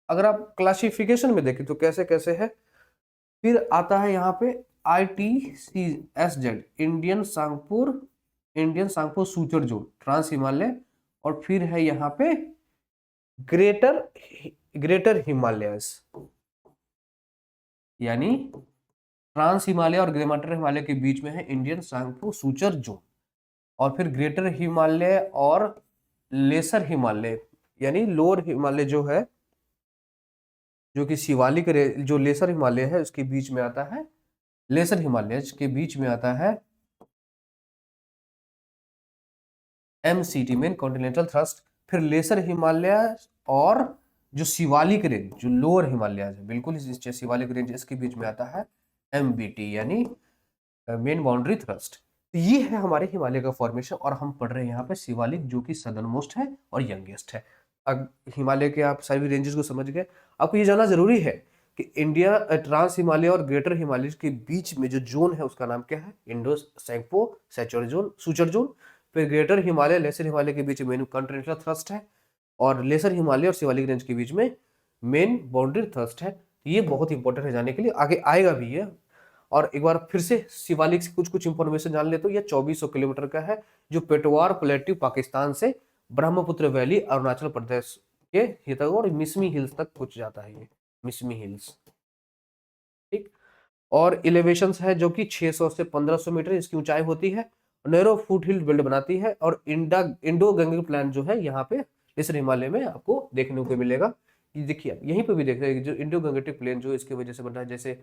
अगर आप क्लासिफिकेशन में देखें तो कैसे कैसे है, फिर आता है यहाँ पे ITCSZ Indian Tsangpo suture zone trans Himalaya. और फिर है यहाँ पे ग्रेटर ग्रेटर हिमालयस, यानी ट्रांस हिमालय और ग्रेटर हिमालय के बीच में है इंडियन सांगपो सूचर जोन। और फिर ग्रेटर हिमालय और लेसर हिमालय यानी लोअर हिमालय जो है जो कि शिवालिक जो लेसर हिमालय है उसके बीच में आता है, लेसर हिमालय के बीच में आता है MCT मेन कॉन्टिनेंटल थ्रस्ट। फिर लेसर हिमालय और जो शिवालिक रेंज जो लोअर हिमालय है बिल्कुल इस शिवालिक रेंज इसके बीच में आता है MBT यानी मेन बाउंड्री थ्रस्ट। तो ये है हमारे हिमालय का फॉर्मेशन और हम पढ़ रहे हैं यहाँ पे शिवालिक जो कि सदर्न मोस्ट है और यंगेस्ट है। अब हिमालय के आप सभी रेंजेस को समझ गए। आपको ये जानना जरूरी है कि इंडिया ट्रांस हिमालय और ग्रेटर हिमालय के बीच में जो जोन है उसका नाम क्या है, इंडो सैंक्पो सेचुर जोन, सूचर जोन। फिर ग्रेटर हिमालय लेसर हिमालय के बीच मेन कॉन्टिनेंटल थ्रस्ट है और लेसर हिमालय और शिवालिक रेंज के बीच में मेन बाउंड्री थ्रस्ट है। ये बहुत इंपॉर्टेंट है जानने के लिए, आगे आएगा भी ये। और एक बार फिर से शिवालिक से कुछ कुछ इंफॉर्मेशन जान ले तो ये 2400 किलोमीटर का है जो पेटवार प्लेट्यू पाकिस्तान से ब्रह्मपुत्र वैली अरुणाचल प्रदेश के ये तक और मिसमी हिल्स तक पहुंच जाता है, ये मिसमी हिल्स। ठीक। और इलेवेशंस है जो कि 600 से 1500 मीटर इसकी ऊंचाई होती है, नैरो फुट हिल बेल्ट बनाती है। और इंडो गंगे प्लान जो है यहाँ पे इस हिमालय में आपको देखने को मिलेगा। ये देखिए यहीं पे भी देख रहे हैं जो इंडो गंगेटिक प्लेन जो इसकी वजह से बन रहा है। जैसे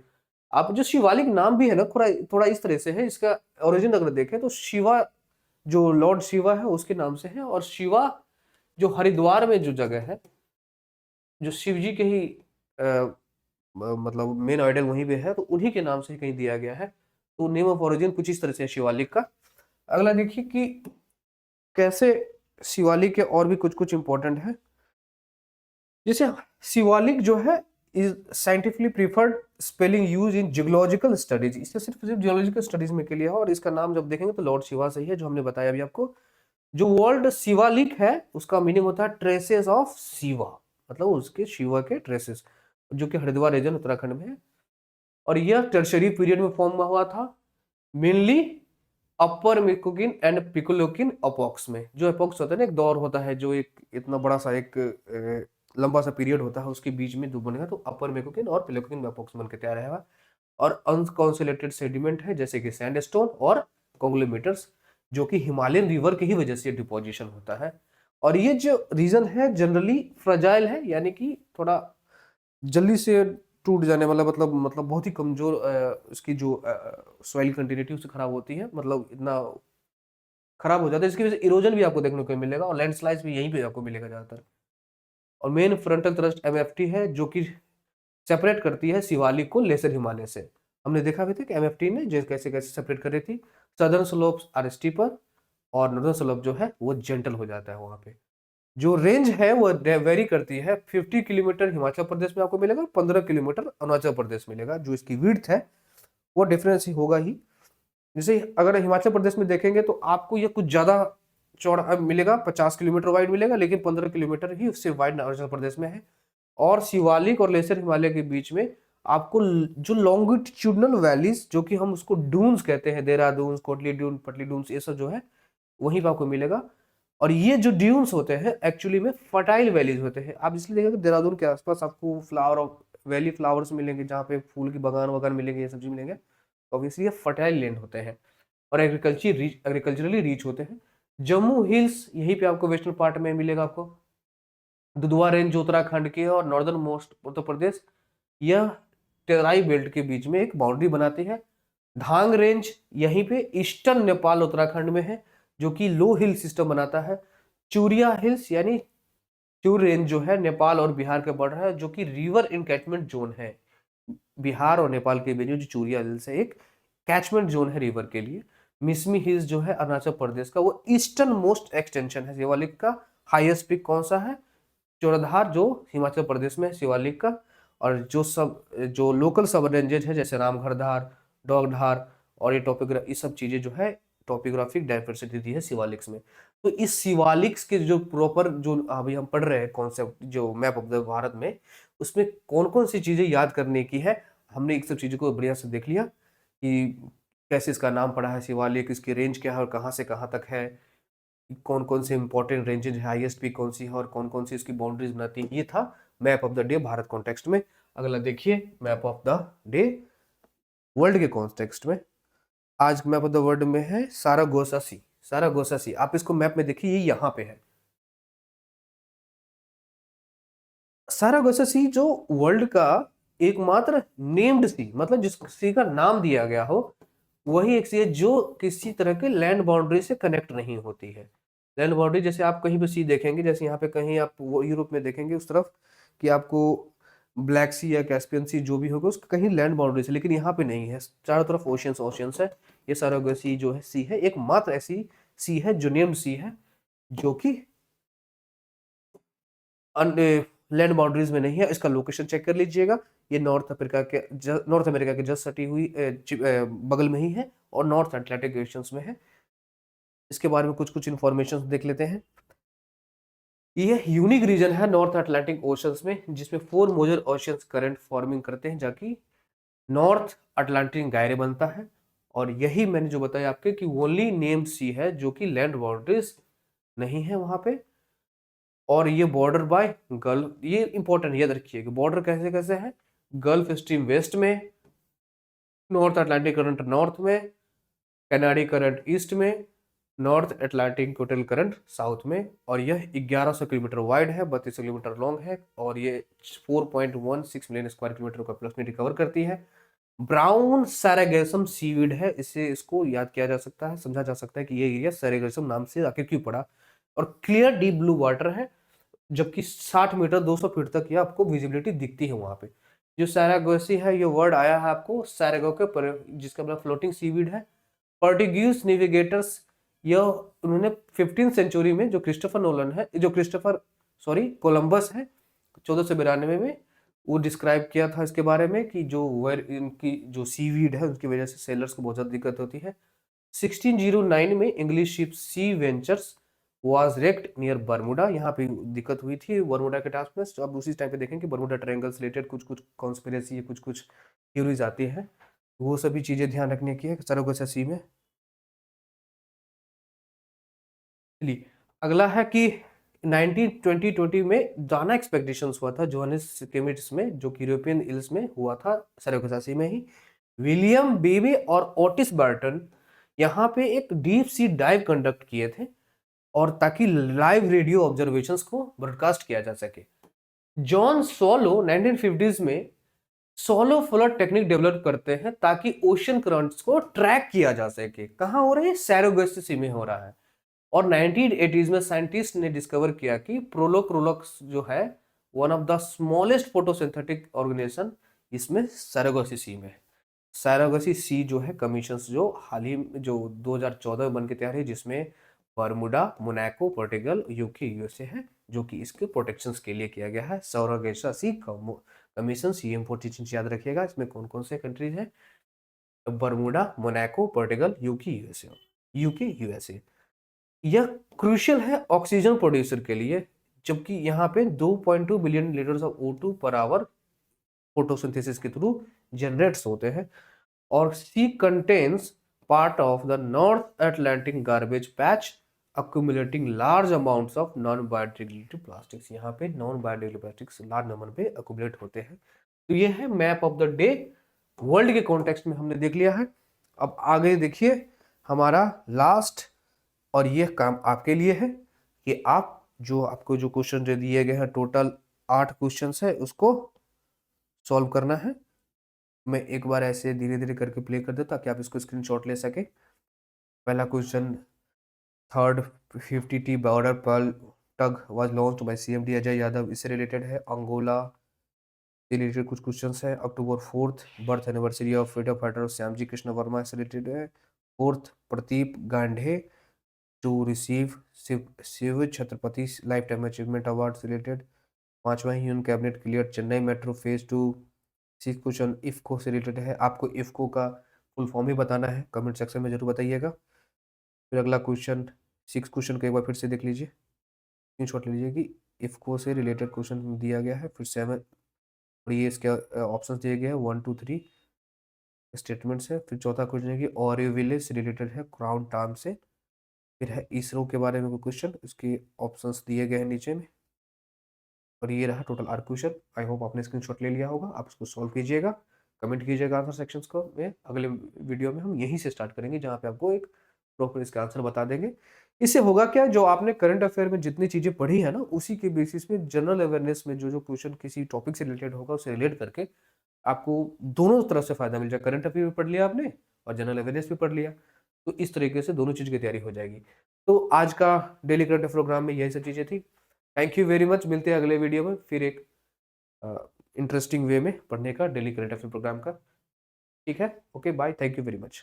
आप जो शिवालिक नाम भी है ना थोड़ा थोड़ा इस तरह से है, इसका ओरिजिन अगर देखें तो शिवा जो लॉर्ड शिवा है उसके नाम से है। और शिवा जो हरिद्वार में जो जगह है जो शिव जी के ही मतलब मेन आइडल वहीं पे है तो उन्हीं के नाम से कहीं दिया गया है। तो नेम ऑफ ओरिजिन कुछ इस तरह से है शिवालिक का। अगला देखिए कि कैसे शिवालिक के और भी कुछ कुछ इंपॉर्टेंट है। जैसे शिवालिक जो है is scientifically preferred spelling use in geological studies, इससे सिर्फ जियोलॉजिकल स्टडीज में के लिए है। और इसका नाम जब देखेंगे तो लॉर्ड शिवा से ही है जो हमने बताया अभी आपको। जो वर्ड शिवालिक है उसका मीनिंग होता है ट्रेसेस ऑफ शिवा, मतलब उसके शिवा के ट्रेसेस, जो कि हरिद्वार रीजन उत्तराखंड में है। और यह टर्शरी पीरियड में फॉर्म हुआ था मेनली अपर मिकोकिन एंड पिकोलोकिन अपोक्स में। जो अपोक्स होता है ना एक दौर होता है जो एक इतना बड़ा सा एक लंबा सा पीरियड होता है उसके बीच में जो बनेगा तो अपर मिकोकिन और पिलोकिन अपोक्स बन के तैयार रहेगा। और अनकॉन्सोलेटेड सेडिमेंट है जैसे कि सैंडस्टोन और कॉन्ग्लोमेरेट्स जो कि हिमालयन रिवर की ही वजह से डिपोजिशन होता है। और ये जो रीजन है जनरली फ्रजाइल है यानी कि थोड़ा जल्दी से टूट जाने वाला, मतलब बहुत ही कमजोर इसकी जो सॉइल कंटिन्यूटी उससे खराब होती है, मतलब इतना खराब हो जाता है। इसकी वजह से इरोजन भी आपको देखने को मिलेगा और लैंडस्लाइड्स भी यहीं पे आपको मिलेगा ज्यादातर। और मेन फ्रंटल थ्रस्ट MFT है जो कि सेपरेट करती है शिवालिक को लेसर हिमालय से। हमने देखा भी था कि MFT ने जो कैसे कैसे सेपरेट कर रही थी। सदर्न स्लोप्स आर स्टीपर और नॉर्दर्न स्लोप जो है वो जेंटल हो जाता है वहां पे। जो रेंज है वो वेरी करती है। 50 किलोमीटर हिमाचल प्रदेश में आपको मिलेगा, 15 किलोमीटर अरुणाचल प्रदेश मिलेगा। जो इसकी विड्थ है वो डिफरेंस ही होगा ही। जैसे अगर हिमाचल प्रदेश में देखेंगे तो आपको ये कुछ ज्यादा चौड़ा मिलेगा, 50 किलोमीटर वाइड मिलेगा, लेकिन 15 किलोमीटर ही उससे वाइड अरुणाचल प्रदेश में है। और शिवालिक और लेसर हिमालय के बीच में आपको जो लॉन्गिट्यूडनल वैलीज जो कि हम उसको डून्स कहते हैं, देहरादून, कोटली डून, पटली डून्स, ये सब जो है वहीं पर आपको मिलेगा। और ये जो ड्यून्स होते हैं एक्चुअली में फर्टाइल वैलीज होते हैं। आप इसलिए देखेंगे देहरादून के आसपास आपको फ्लावर वैली फ्लावर्स मिलेंगे जहाँ पे फूल की बगान वगान मिलेंगे, ये सब चीज मिलेंगे। ऑब्वियसली ये फर्टाइल लैंड होते हैं और एग्रीकल्चरली रिच होते हैं। जम्मू हिल्स यहीं पे आपको वेस्टर्न पार्ट में मिलेगा आपको। दुधवा रेंज जो उत्तराखंड की है और नॉर्दर्न मोस्ट उत्तर प्रदेश, यह टेराई बेल्ट के बीच में एक बाउंड्री बनाती है। धांग रेंज यहीं पे ईस्टर्न नेपाल उत्तराखंड में है जो कि लो हिल सिस्टम बनाता है। चूरिया हिल्स यानी चूर रेंज जो है नेपाल और बिहार के बॉर्डर है जो कि रिवर इनकैचमेंट जोन है। बिहार और नेपाल के बीच में जो चूरिया हिल्स है एक कैचमेंट जोन है रिवर के लिए। मिसमी हिल्स जो है अरुणाचल प्रदेश का वो ईस्टर्न मोस्ट एक्सटेंशन है शिवालिक का। हाईएस्ट पीक कौन सा है? चौराधार जो हिमाचल प्रदेश में है शिवालिक का। और जो लोकल सब रेंजेज है जैसे रामघरधार, डॉगधार और ये ये सब चीजें जो है टॉपोग्राफिक डाइवर्सिटी दी है शिवालिक्स में। तो इस शिवालिक्स के जो प्रॉपर जो अभी हम पढ़ रहे हैं कॉन्सेप्ट जो मैप ऑफ द भारत में, उसमें कौन कौन सी चीजें याद करने की है हमने एक सब चीजों को बढ़िया से देख लिया कि कैसे इसका नाम पड़ा है शिवालिक, इसकी रेंज क्या है और कहाँ से कहाँ तक है, कौन कौन से इंपॉर्टेंट रेंजेज है, हाईएस्ट पीक कौन सी है और कौन कौन सी इसकी बाउंड्रीज बनाती है। ये था map of the day Bharat context में। अगला देखिए map of the day world के कॉन्टेक्स्ट में। आज मैप ऑफ द वर्ल्ड में है सारागोसा सी। सारागोसा सी आप इसको मैप में देखिए ये यहाँ पे है। सैरागोसा सी जो वर्ल्ड का एकमात्र नेम्ड सी, मतलब जिस सी का नाम दिया गया हो, वही एक सी है जो किसी तरह के लैंड बाउंड्री से कनेक्ट नहीं होती है। लैंड बाउंड्री जैसे आप कहीं पे सी देखेंगे, जैसे यहाँ पे कहीं आप वो यूरोप में देखेंगे उस तरफ कि आपको ब्लैक सी या कैस्पियन सी जो भी होगा उसका कहीं लैंड बाउंड्री से, लेकिन यहाँ पे नहीं है, चारों तरफ ओशियंस ओशियंस है। ये सैरागोसा सी जो है सी है एकमात्र ऐसी सी है जो नेम्ड सी है, जो कि लैंड बाउंड्रीज में नहीं है। इसका लोकेशन चेक कर लीजिएगा, ये नॉर्थ अमेरिका के जस्ट सटी हुई बगल में ही है और नॉर्थ अटलांटिक ओशियंस में है। इसके बारे में कुछ कुछ इंफॉर्मेशन देख लेते हैं। यह यूनिक रीजन है नॉर्थ अटलांटिक ओशियंस में, जिसमें 4 मेजर ओशियंस करंट फॉर्मिंग करते हैं, जाकि नॉर्थ अटलांटिक गायरे बनता है। और यही मैंने जो बताया आपके कि ओनली नेम सी है जो कि लैंड बाउंड्रीज नहीं है वहां पे। और ये बॉर्डर बाय गल्फ, ये इंपॉर्टेंट याद रखिए कि बॉर्डर कैसे कैसे है, गल्फ स्ट्रीम वेस्ट में, नॉर्थ अटलांटिक करंट नॉर्थ में, कनाडी करंट ईस्ट में, north Atlantic total current south में। और यह 1100 किलोमीटर वाइड है, 32 किलोमीटर लॉन्ग है, और ये 4.16 मिलियन स्क्वायर किलोमीटर को अप्रोक्सीमेटली कवर करती है। ब्राउन सैरागोसम सीवीड है, इससे इसको याद किया जा सकता है, समझा जा सकता है कि ये एरिया सैरागोसम नाम से आखिर क्यों पड़ा। और क्लियर डीप ब्लू वाटर है, जबकि 60 मीटर 200 फीट तक ये आपको विजिबिलिटी दिखती है वहां पे। जो सैरागोसी है, ये वर्ड आया है आपको सैरागो के पर, जिसका मतलब फ्लोटिंग सीवीड है। पर्टिग्यूज नेविगेटर्स, यह उन्होंने 15 सेंचुरी में जो क्रिस्टोफर कोलंबस है 1492 में वो डिस्क्राइब किया था इसके बारे में कि जो इनकी जो सीवीड है उसकी वजह से सेलर्स को बहुत ज्यादा दिक्कत होती है। 1609 में English ship Sea Ventures was wrecked near Bermuda, यहाँ पे दिक्कत हुई थी बर्मुडा के टास्क में। तो अब उसी टाइम पे देखें कि बर्मुडा ट्रायंगल से रिलेटेड कुछ कुछ कॉन्स्पिरेसी, कुछ कुछ थ्योरीज आती है, वो सभी चीजें ध्यान रखने की है सैरागोसा सी में। चलिए अगला है कि 1920 में दाना एक्सपेक्टेशंस हुआ था जोहानिस केमिट्स में, जो कि यूरोपियन इल्स में हुआ था, सैरागोसा सी में ही। विलियम बेबे और ओटिस बर्टन यहाँ पे एक डीप सी डाइव कंडक्ट किए थे, और ताकि लाइव रेडियो ऑब्जर्वेशंस को ब्रॉडकास्ट किया जा सके। जॉन सोलो 1950s में सोलो फ्लड टेक्निक डेवलप करते हैं ताकि ओशन करंट्स को ट्रैक किया जा सके। कहाँ हो रहा है? सैरागोसा सी में हो रहा है। और 1980s में साइंटिस्ट ने डिस्कवर किया कि प्रोलोक्रोलक्स जो है one of the smallest photosynthetic organisation, इसमें सैरागोसा सी में। सैरागोसा सी जो है कमीशंस जो हाल ही में जो 2014 में बन के तैयार है, जिसमें Bermuda, Monaco, Portugal, UK, USA है, जो कि इसके प्रोटेक्शंस के लिए किया गया है। सैरागोसा सी कमीशन, ये इंपॉर्टेंट चीज याद रखिएगा। इसमें कौन कौन से कंट्रीज हैं? Bermuda, Monaco, Portugal, UK, USA. यह क्रूशियल है ऑक्सीजन प्रोड्यूसर के लिए, जबकि यहाँ पे 2.2 billion litres of O2 per hour photosynthesis के थ्रू जनरेट्स होते हैं। और sea contains part of the North Atlantic garbage patch accumulating large amounts of non-biodegradable plastics। यहाँ पे non biodegradable plastics large number पे अक्यूमुलेट होते हैं। तो ये है map of the day, world के कॉन्टेक्स्ट में हमने देख लिया है। अब आगे देखिए हमारा लास्ट, और ये काम आपके लिए है कि आप जो आपको जो क्वेश्चन जो दिए गए हैं, टोटल 8 क्वेश्चन है, उसको सॉल्व करना है। मैं एक बार ऐसे धीरे धीरे करके प्ले कर देता ताकि आप इसको स्क्रीनशॉट ले सके। पहला question, third 50T bollard pull tug was launched by CMD Ajay Yadav, इससे रिलेटेड है। अंगोला से रिलेटेड कुछ क्वेश्चंस है। October 4th birth anniversary of freedom fighter Shyamji Krishna Varma से रिलेटेड है। 4th Pradeep Gandhe to receive Shiv Chhatrapati life time achievement award से रिलेटेड। 5वां union cabinet clear Chennai metro phase 2। 6th question IFFCO से रिलेटेड है, आपको इफ्को का फुल फॉर्म ही बताना है, कमेंट सेक्शन में जरूर बताइएगा। फिर अगला क्वेश्चन, 6 क्वेश्चन को एक बार फिर से देख लीजिए, स्क्रीनशॉट ले लीजिए कि इफ्को से रिलेटेड क्वेश्चन दिया गया है। फिर 7 और ये इसके ऑप्शन दिए गए हैं 1 2 3 स्टेटमेंट्स है। फिर चौथा क्वेश्चन है कि ऑरिविले से रिलेटेड है क्राउन टर्म से। फिर है इसरो के बारे में कोई क्वेश्चन, इसके ऑप्शंस दिए गए हैं नीचे में। और ये रहा टोटल 8 क्वेश्चन। आई होप आपने स्क्रीनशॉट ले लिया होगा, आप इसको सॉल्व कीजिएगा, कमेंट कीजिएगा आंसर सेक्शंस को में। अगले वीडियो में हम यहीं से स्टार्ट करेंगे, जहाँ पे आपको एक प्रॉपर इसका आंसर बता देंगे। इससे होगा क्या, जो आपने करंट अफेयर में जितनी चीज़ें पढ़ी है ना, उसी के बेसिस में जनरल अवेयरनेस में जो क्वेश्चन किसी टॉपिक से रिलेटेड होगा, उससे रिलेट करके आपको दोनों तरफ से फ़ायदा मिल जाएगा। करंट अफेयर भी पढ़ लिया आपने और जनरल अवेयरनेस भी पढ़ लिया। तो इस तरीके से दोनों चीज़ की तैयारी हो जाएगी। तो आज का डेली करंट अफेयर प्रोग्राम में यही सब चीज़ें थी। Thank you very much. मिलते हैं अगले वीडियो में फिर एक इंटरेस्टिंग वे में पढ़ने का डेली करंट अफेयर प्रोग्राम का। ठीक है? Okay bye. Thank you very much.